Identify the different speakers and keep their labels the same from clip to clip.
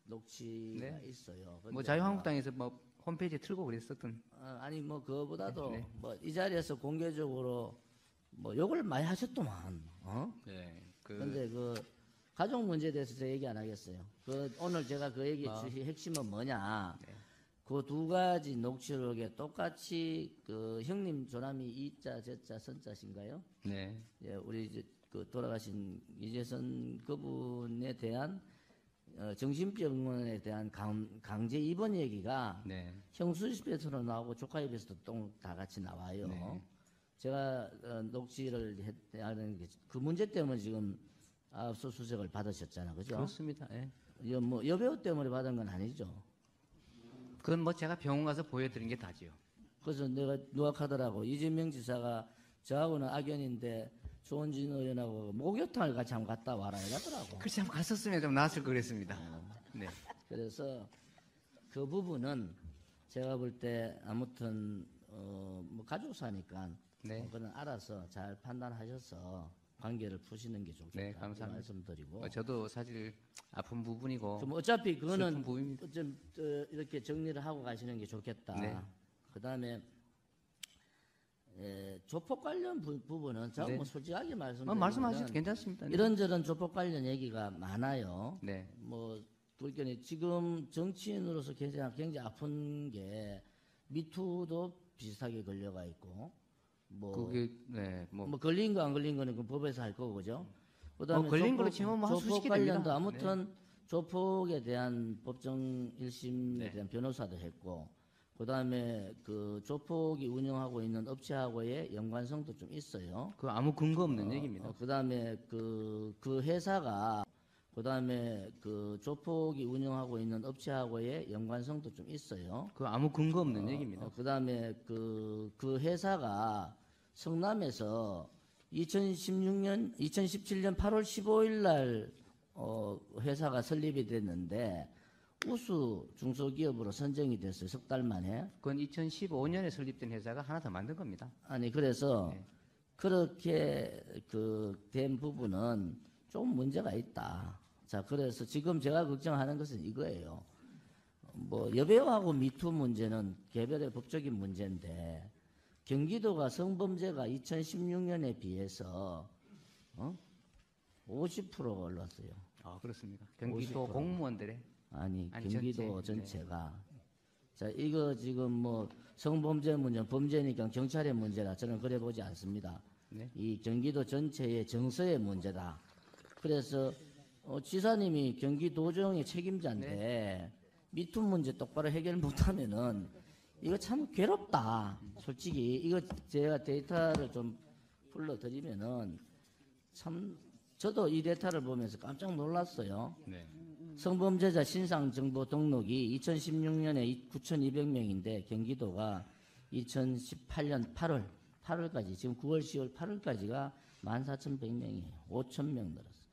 Speaker 1: 녹취가
Speaker 2: 네.
Speaker 1: 있어요.
Speaker 2: 뭐 자유한국당에서 뭐 홈페이지에 틀고 그랬었던.
Speaker 1: 아니 뭐 그거보다도
Speaker 2: 네.
Speaker 1: 뭐 이 자리에서 공개적으로 뭐 욕을 많이 하셨더만.
Speaker 2: 네.
Speaker 1: 근데 그 가족 문제에 대해서 제가 얘기 안 하겠어요. 오늘 제가 그 얘기 주신 핵심은 뭐냐?
Speaker 2: 네.
Speaker 1: 그 두 가지 녹취록에 똑같이 그 형님 조남이 이자 저자 선자신가요?
Speaker 2: 네.
Speaker 1: 예, 우리 그 돌아가신 이재선 그분에 대한 정신병원에 대한 강제 입원 얘기가
Speaker 2: 네.
Speaker 1: 형수 집에서도 나오고 조카 입에서도 다 같이 나와요.
Speaker 2: 네.
Speaker 1: 제가 녹취를 하는 게 그 문제 때문에 지금 압수수색을 받으셨잖아, 그죠?
Speaker 2: 그렇습니다. 예.
Speaker 1: 뭐 여배우 때문에 받은 건 아니죠.
Speaker 2: 그건 뭐 제가 병원 가서 보여드린 게 다지요.
Speaker 1: 그래서 내가 누락하더라고. 이재명 지사가 저하고는 악연인데 조원진 의원하고 목욕탕을 같이 한번 갔다 와라 이러더라고.
Speaker 2: 글쎄 한번 갔었으면 좀 나았을 거 그랬습니다. 네.
Speaker 1: 그래서 그 부분은 제가 볼 때 아무튼 뭐 가족사니까
Speaker 2: 네.
Speaker 1: 그건 알아서 잘 판단하셔서 관계를 푸시는 게 좋겠다.
Speaker 2: 네, 감사합니다.
Speaker 1: 말씀드리고.
Speaker 2: 저도 사실 아픈 부분이고.
Speaker 1: 좀 어차피
Speaker 2: 슬픈
Speaker 1: 그거는
Speaker 2: 부분입니다.
Speaker 1: 좀 이렇게 정리를 하고 가시는 게 좋겠다.
Speaker 2: 네.
Speaker 1: 그다음에 조폭 관련 부분은 제가
Speaker 2: 네.
Speaker 1: 뭐 솔직하게 말씀드리면
Speaker 2: 말씀하셔도 괜찮습니다. 네.
Speaker 1: 이런저런 조폭 관련 얘기가 많아요.
Speaker 2: 네.
Speaker 1: 뭐 그러니까 지금 정치인으로서 굉장히 아픈 게 미투도 비슷하게 걸려가 있고 뭐
Speaker 2: 그게 네.
Speaker 1: 뭐 걸린 거 안 걸린 거는 그 법에서 할 거고 그죠? 그다음에
Speaker 2: 걸린 걸로 치면 뭐
Speaker 1: 조폭
Speaker 2: 수식이
Speaker 1: 관련도
Speaker 2: 됩니다.
Speaker 1: 아무튼 조폭에 대한 법정 1심에
Speaker 2: 네.
Speaker 1: 대한 변호사도 했고 그다음에 그 조폭이 운영하고 있는 업체하고의 연관성도 좀 있어요.
Speaker 2: 그 아무 근거 없는 얘기입니다.
Speaker 1: 그다음에 그 회사가 그다음에 그 조폭이 운영하고 있는 업체하고의 연관성도 좀 있어요.
Speaker 2: 그 아무 근거 없는 얘기입니다.
Speaker 1: 그다음에 그 회사가 성남에서 2017년 8월 15일 날 회사가 설립이 됐는데 우수 중소기업으로 선정이 됐어요. 석 달 만에.
Speaker 2: 그건 2015년에 설립된 회사가 하나 더 만든 겁니다.
Speaker 1: 아니 그래서
Speaker 2: 네.
Speaker 1: 그렇게 된 부분은 좀 문제가 있다. 자, 그래서 지금 제가 걱정하는 것은 이거예요. 뭐 여배우하고 미투 문제는 개별의 법적인 문제인데 경기도가 성범죄가 2016년에 비해서 50%가 올랐어요.
Speaker 2: 아 그렇습니까? 경기도
Speaker 1: 50%.
Speaker 2: 공무원들의
Speaker 1: 아니
Speaker 2: 아니,
Speaker 1: 경기도
Speaker 2: 전체.
Speaker 1: 전체가. 자, 이거 지금 뭐 성범죄 문제, 범죄니까 경찰의 문제라 저는 그래 보지 않습니다.
Speaker 2: 네.
Speaker 1: 이 경기도 전체의 정서의 문제다. 그래서 지사님이 경기도정의 책임자인데 미투 문제 똑바로 해결 못하면은 이거 참 괴롭다. 솔직히 이거 제가 데이터를 좀 불러드리면은 참 저도 이 데이터를 보면서 깜짝 놀랐어요.
Speaker 2: 네.
Speaker 1: 성범죄자 신상정보 등록이 2016년에 9,200명인데 경기도가 2018년 8월까지 지금 9월, 10월, 8월까지가 14,100명이에요. 5,000명 늘었어요.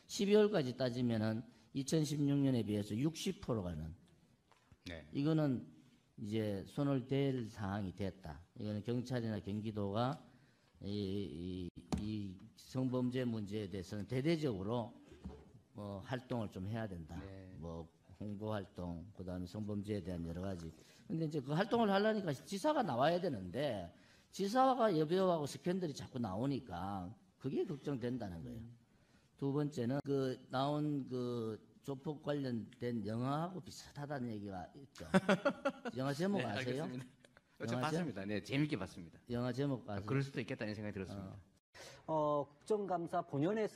Speaker 1: 12월까지 따지면은 2016년에 비해서 60%가는
Speaker 2: 네.
Speaker 1: 이거는 이제 손을 댈 상황이 됐다. 이거는 경찰이나 경기도가 이 성범죄 문제에 대해서는 대대적으로 활동을 좀 해야 된다.
Speaker 2: 네.
Speaker 1: 뭐 홍보 활동, 그다음에 성범죄에 대한 여러 가지. 근데 이제 그 활동을 하려니까 지사가 나와야 되는데 지사가 여배우하고 스캔들이 자꾸 나오니까 그게 걱정된다는 거예요. 두 번째는 그 나온 그 조폭 관련된 영화하고 비슷하다는 얘기가 있죠. 영화 제목
Speaker 2: 네,
Speaker 1: 아세요?
Speaker 2: 알겠습니다. 저
Speaker 1: 영화
Speaker 2: 봤습니다. 네, 재밌게 봤습니다.
Speaker 1: 영화 제목 아세요?
Speaker 2: 그럴 수도 있겠다는 생각이 들었습니다.
Speaker 3: 국정감사 본연의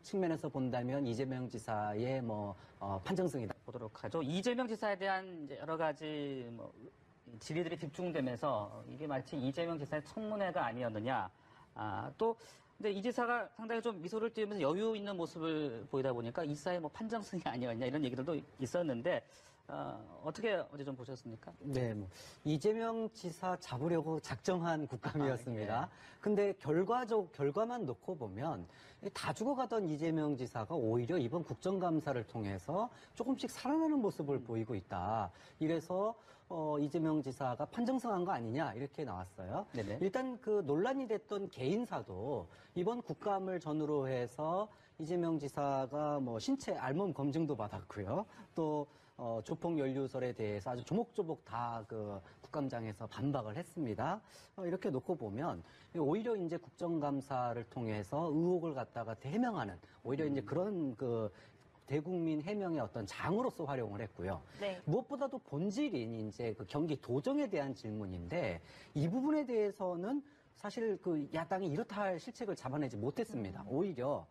Speaker 3: 측면에서 본다면 이재명 지사의 판정성이다.
Speaker 4: 보도록 하죠. 이재명 지사에 대한 이제 여러 가지 질의들이 집중되면서 이게 마치 이재명 지사의 청문회가 아니었느냐. 또 근데 이 지사가 상당히 좀 미소를 띄우면서 여유 있는 모습을 보이다 보니까 이사의 판정성이 아니었냐 이런 얘기들도 있었는데 어떻게 어제 좀 보셨습니까?
Speaker 3: 네, 이재명 지사 잡으려고 작정한 국감이었습니다. 근데 결과만 놓고 보면 다 죽어가던 이재명 지사가 오히려 이번 국정감사를 통해서 조금씩 살아나는 모습을 보이고 있다. 이래서 이재명 지사가 판정성한 거 아니냐 이렇게 나왔어요.
Speaker 4: 네네.
Speaker 3: 일단 그 논란이 됐던 개인사도 이번 국감을 전후로 해서 이재명 지사가 뭐 신체 알몸 검증도 받았고요. 또 조폭 연루설에 대해서 아주 조목조목 다 그 국감장에서 반박을 했습니다. 이렇게 놓고 보면 오히려 이제 국정감사를 통해서 의혹을 갖다가 해명하는 오히려 이제 그런 그 대국민 해명의 어떤 장으로서 활용을 했고요.
Speaker 5: 네.
Speaker 3: 무엇보다도 본질인 이제 그 경기 도정에 대한 질문인데 이 부분에 대해서는 사실 그 야당이 이렇다 할 실책을 잡아내지 못했습니다. 오히려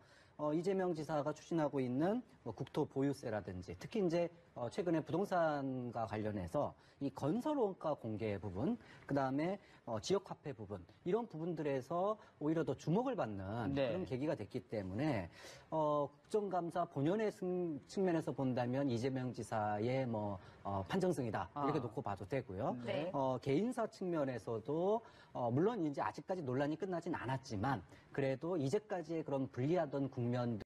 Speaker 3: 이재명 지사가 추진하고 있는 뭐 국토 보유세라든지 특히 이제 최근에 부동산과 관련해서 이 건설 원가 공개 부분, 그 다음에 지역 화폐 부분 이런 부분들에서 오히려 더 주목을 받는
Speaker 4: 네.
Speaker 3: 그런 계기가 됐기 때문에 국정감사 본연의 측면에서 본다면 이재명 지사의 뭐 판정승이다 이렇게 놓고 봐도 되고요.
Speaker 5: 네.
Speaker 3: 개인사 측면에서도 물론 이제 아직까지 논란이 끝나진 않았지만 그래도 이제까지의 그런 불리하던 국면들이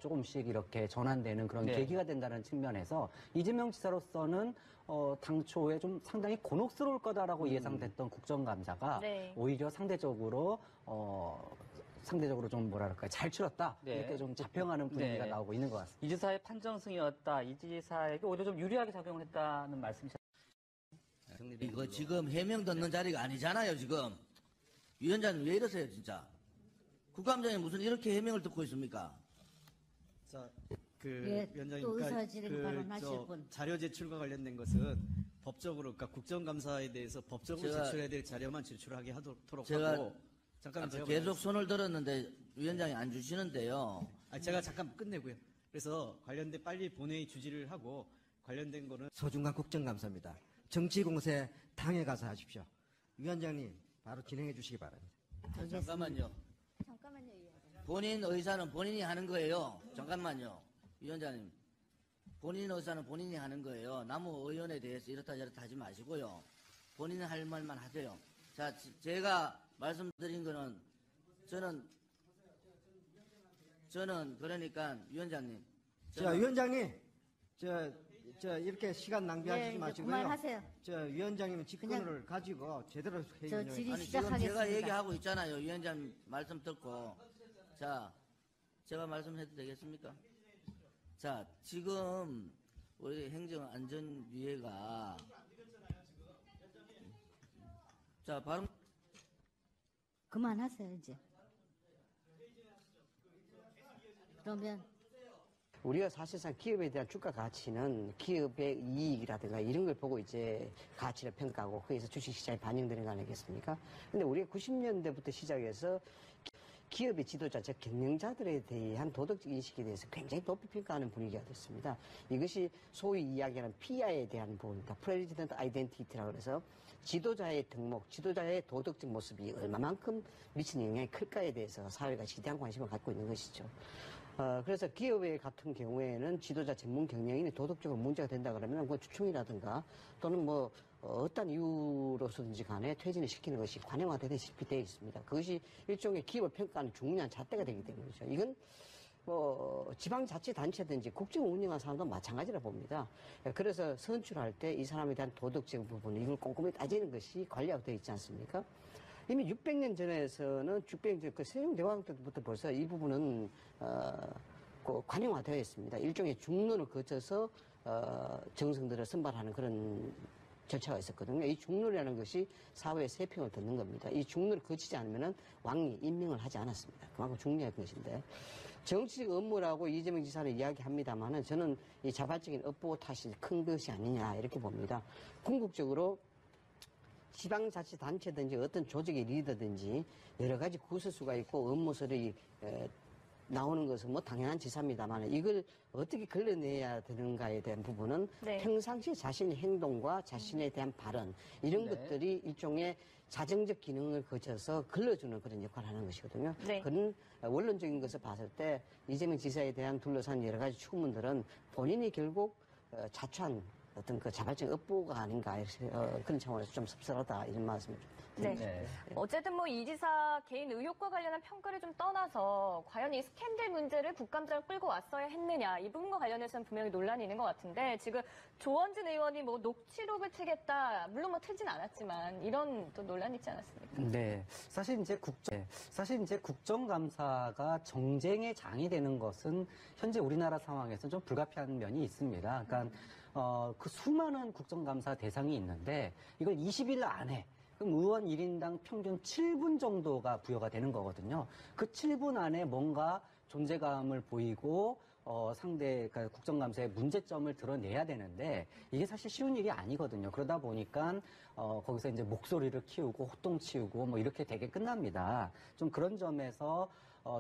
Speaker 3: 조금씩 이렇게 전환되는 그런
Speaker 4: 네.
Speaker 3: 계기가 된다는 측면에서 이재명 지사로서는 당초에 좀 상당히 곤혹스러울 거다라고 예상됐던 국정감사가
Speaker 5: 네.
Speaker 3: 오히려 상대적으로 좀 뭐랄까 잘 치렀다
Speaker 4: 네.
Speaker 3: 이렇게 좀 자평하는 분위기가
Speaker 4: 네.
Speaker 3: 나오고 있는 것 같습니다.
Speaker 4: 이 지사의 판정승이었다. 이 지사에게 오히려 좀 유리하게 작용을 했다는 말씀이셨죠?
Speaker 1: 이거 지금 해명 듣는 자리가 아니잖아요, 지금. 위원장님 왜 이러세요, 진짜? 국감장에 무슨 이렇게 해명을 듣고 있습니까?
Speaker 6: 자,
Speaker 7: 예,
Speaker 6: 위원장님,
Speaker 7: 또
Speaker 6: 그러니까
Speaker 7: 의사진행 발언하실
Speaker 6: 저
Speaker 7: 분.
Speaker 6: 자료 제출과 관련된 것은 법적으로, 그러니까 국정감사에 대해서 법적으로
Speaker 1: 제가-
Speaker 6: 제출해야 될 자료만 제출하게 하도록
Speaker 1: 제가
Speaker 6: 하고, 잠깐만 제가
Speaker 1: 계속 손을 들었는데 위원장이 안 주시는데요.
Speaker 6: 제가 잠깐 끝내고요. 그래서 관련된 빨리 본회의 주지를 하고 관련된 거는
Speaker 8: 소중한 국정감사입니다. 정치 공세 당에 가서 하십시오. 위원장님 바로 진행해 주시기 바랍니다.
Speaker 1: 잠깐만요. 본인 의사는 본인이 하는 거예요. 잠깐만요. 위원장님. 본인 의사는 본인이 하는 거예요. 남의 의원에 대해서 이렇다 저렇다 하지 마시고요. 본인이 할 말만 하세요. 자, 제가 말씀드린 거는 저는 그러니까 위원장님.
Speaker 8: 자, 위원장님, 저 이렇게 시간 낭비하시지
Speaker 7: 예, 이제
Speaker 8: 마시고요.
Speaker 7: 그만하세요.
Speaker 8: 저 위원장님은 직권을 가지고 제대로 회의
Speaker 7: 저
Speaker 8: 진행.
Speaker 7: 질의
Speaker 1: 아니, 지금
Speaker 7: 시작하겠습니다.
Speaker 1: 제가 얘기하고 있잖아요. 위원장님 말씀 듣고. 자, 제가 말씀해도 되겠습니까? 자, 지금 우리 행정안전위회가 자, 발음
Speaker 7: 그만하세요 이제. 그러면
Speaker 9: 우리가 사실상 기업에 대한 주가 가치는 기업의 이익이라든가 이런 걸 보고 이제 가치를 평가하고 거기서 주식시장에 반영되는 거 아니겠습니까? 근데 우리가 90년대부터 시작해서 기업의 지도자, 즉 경영자들에 대한 도덕적 인식에 대해서 굉장히 높이 평가하는 분위기가 됐습니다. 이것이 소위 이야기하는 PI에 대한 부분입니다. President Identity라고 해서 지도자의 덕목, 지도자의 도덕적 모습이 얼마만큼 미치는 영향이 클까에 대해서 사회가 지대한 관심을 갖고 있는 것이죠. 그래서 기업의 같은 경우에는 지도자 전문 경영인이 도덕적으로 문제가 된다 그러면 그 추충이라든가 또는 뭐 어떤 이유로서든지 간에 퇴진을 시키는 것이 관행화되다시피 되어 있습니다. 그것이 일종의 기업을 평가하는 중요한 잣대가 되기 때문이죠. 이건 뭐 지방자치단체든지 국정 운영하는 사람도 마찬가지라 봅니다. 그래서 선출할 때 이 사람에 대한 도덕적 부분 이걸 꼼꼼히 따지는 것이 관리하고 되어 있지 않습니까? 이미 600년 전에서는 그 세종대왕 때부터 벌써 이 부분은 관영화되어 있습니다. 일종의 중론을 거쳐서 정승들을 선발하는 그런 절차가 있었거든요. 이 중론이라는 것이 사회의 세평을 듣는 겁니다. 이 중론을 거치지 않으면 왕이 임명을 하지 않았습니다. 그만큼 중요한 것인데 정치적 업무라고 이재명 지사는 이야기합니다만은 저는 이 자발적인 업보 탓이 큰 것이 아니냐 이렇게 봅니다. 궁극적으로 지방자치단체든지 어떤 조직의 리더든지 여러 가지 구설수가 있고 업무설이 나오는 것은 뭐 당연한 지사입니다만 이걸 어떻게 걸러내야 되는가에 대한 부분은
Speaker 5: 네.
Speaker 9: 평상시 자신의 행동과 자신에 대한 발언 이런
Speaker 4: 네.
Speaker 9: 것들이 일종의 자정적 기능을 거쳐서 걸러주는 그런 역할을 하는 것이거든요.
Speaker 5: 네.
Speaker 9: 그런 원론적인 것을 봤을 때 이재명 지사에 대한 둘러싼 여러 가지 추문들은 본인이 결국 자초한 어떤 그 자발적 업보가 아닌가 그런 차원에서 좀 씁쓸하다 이런 말씀을 좀
Speaker 5: 네. 어쨌든 뭐 이 지사 개인 의혹과 관련한 평가를 좀 떠나서 과연 이 스캔들 문제를 국감장을 끌고 왔어야 했느냐 이 부분과 관련해서는 분명히 논란이 있는 것 같은데 지금 조원진 의원이 뭐 녹취록을 틀겠다 물론 뭐 틀진 않았지만 이런 또 논란이 있지 않았습니까?
Speaker 3: 네. 사실 이제 국정감사가 정쟁의 장이 되는 것은 현재 우리나라 상황에서 좀 불가피한 면이 있습니다. 그러니까 그 수많은 국정감사 대상이 있는데 이걸 20일 안에 그럼 의원 1인당 평균 7분 정도가 부여가 되는 거거든요. 그 7분 안에 뭔가 존재감을 보이고 그러니까 국정감사의 문제점을 드러내야 되는데 이게 사실 쉬운 일이 아니거든요. 그러다 보니까 거기서 이제 목소리를 키우고 호통 치우고 뭐 이렇게 되게 끝납니다. 좀 그런 점에서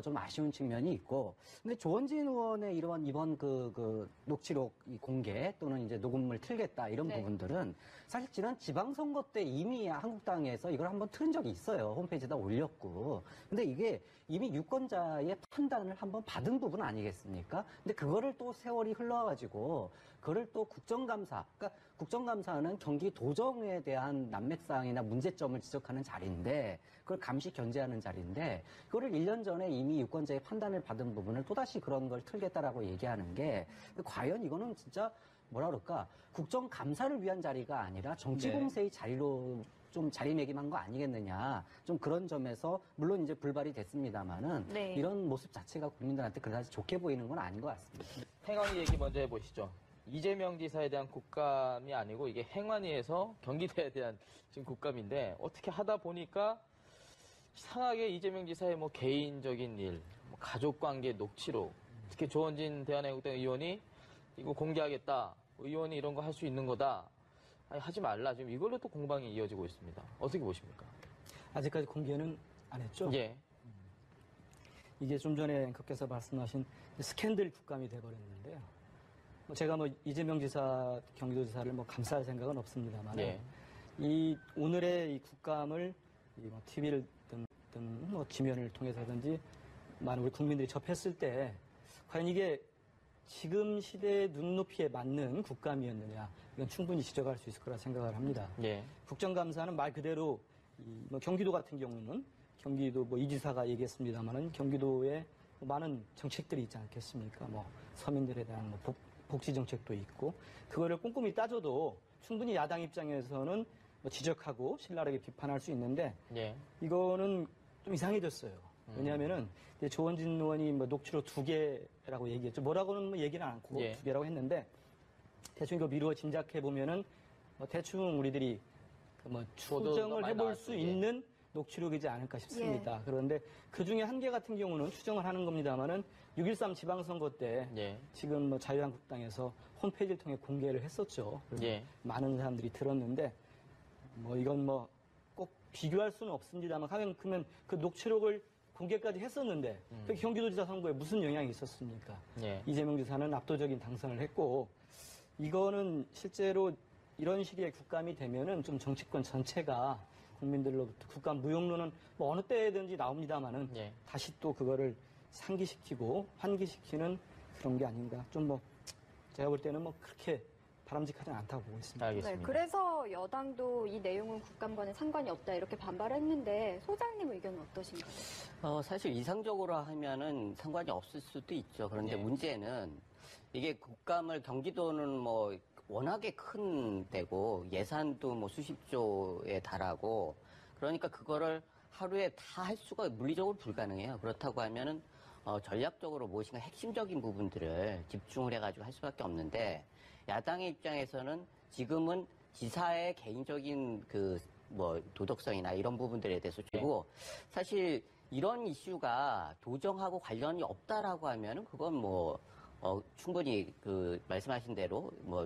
Speaker 3: 좀 아쉬운 측면이 있고, 근데 조원진 의원의 이번 그 녹취록 이 공개 또는 이제 녹음을 틀겠다 이런 부분들은 사실 지난 지방선거 때 이미 한국당에서 이걸 한번 틀은 적이 있어요. 홈페이지에다 올렸고. 근데 이게 이미 유권자의 판단을 한번 받은 부분 아니겠습니까? 근데 그거를 또 세월이 흘러가지고 그거를 또 그러니까 국정감사는 경기도정에 대한 난맥상이나 문제점을 지적하는 자리인데 그걸 감시 견제하는 자리인데 그거를 1년 전에 이미 유권자의 판단을 받은 부분을 또다시 그런 걸 틀겠다라고 얘기하는 게 과연 이거는 진짜 뭐라 그럴까 국정감사를 위한 자리가 아니라 정치공세의 자리로 좀 자리매김한 거 아니겠느냐. 좀 그런 점에서 물론 이제 불발이 됐습니다만은 이런 모습 자체가 국민들한테 그다지 좋게 보이는 건 아닌 것 같습니다.
Speaker 10: 행안위 얘기 먼저 해보시죠. 이재명 지사에 대한 국감이 아니고 이게 행안위에서 경기도에 대한 지금 국감인데 어떻게 하다 보니까 이상하게 이재명 지사의 뭐 개인적인 일, 뭐 가족관계 녹취록, 특히 조원진 대한애국당 의원이 이거 공개하겠다, 의원이 이런 거 할 수 있는 거다, 아니, 하지 말라. 지금 이걸로 또 공방이 이어지고 있습니다. 어떻게 보십니까?
Speaker 11: 아직까지 공개는 안 했죠?
Speaker 10: 예.
Speaker 11: 이게 좀 전에 앵커께서 말씀하신 스캔들 국감이 돼버렸는데요. 제가 뭐 이재명 지사, 경기도지사를 뭐 감사할 생각은 없습니다만, 이 오늘의 이 국감을 뭐 TV를 듣든 뭐 지면을 통해서든지 많은 우리 국민들이 접했을 때 과연 이게 지금 시대의 눈높이에 맞는 국감이었느냐 이건 충분히 지적할 수 있을 거라 생각을 합니다. 국정감사는 말 그대로 뭐 경기도 같은 경우는 경기도 뭐 이 지사가 얘기했습니다만은 경기도에 많은 정책들이 있지 않겠습니까? 뭐 서민들에 대한 뭐 복지 정책도 있고 그거를 꼼꼼히 따져도 충분히 야당 입장에서는 뭐 지적하고 신랄하게 비판할 수 있는데 이거는 좀 이상해졌어요. 왜냐하면은 조원진 의원이 뭐 녹취록 2개라고 얘기했죠. 뭐라고는 뭐 얘기는 않고 2개라고 했는데 대충 이거 미루어 짐작해 보면은 뭐 대충 우리들이 뭐 추정을 해볼 수 있는 녹취록이지 않을까 싶습니다. 그런데 그 중에 한 개 같은 경우는 추정을 하는 겁니다만은 6.13 지방선거 때 지금 뭐 자유한국당에서 홈페이지를 통해 공개를 했었죠. 많은 사람들이 들었는데 뭐 이건 뭐 꼭 비교할 수는 없습니다만 그러면 그 녹취록을 공개까지 했었는데 그 경기도지사 선거에 무슨 영향이 있었습니까? 이재명 지사는 압도적인 당선을 했고 이거는 실제로 이런 식의 국감이 되면은 좀 정치권 전체가 국민들로부터 국감 무용론은 뭐 어느 때든지 나옵니다만은 다시 또 그거를 상기시키고 환기시키는 그런 게 아닌가. 좀 뭐 제가 볼 때는 뭐 그렇게 바람직하지는 않다고 보고 있습니다.
Speaker 5: 네, 그래서 여당도 이 내용은 국감과는 상관이 없다 이렇게 반발했는데 소장님 의견은 어떠신가요?
Speaker 12: 사실 이상적으로 하면은 상관이 없을 수도 있죠. 그런데 문제는 이게 국감을 경기도는 뭐 워낙에 큰 데고 예산도 뭐 수십조에 달하고 그러니까 그거를 하루에 다 할 수가 물리적으로 불가능해요. 그렇다고 하면은 전략적으로 무엇인가 핵심적인 부분들을 집중을 해가지고 할 수밖에 없는데 야당의 입장에서는 지금은 지사의 개인적인 그 뭐 도덕성이나 이런 부분들에 대해서 주고 사실 이런 이슈가 도정하고 관련이 없다라고 하면은 그건 뭐 충분히 그 말씀하신 대로 뭐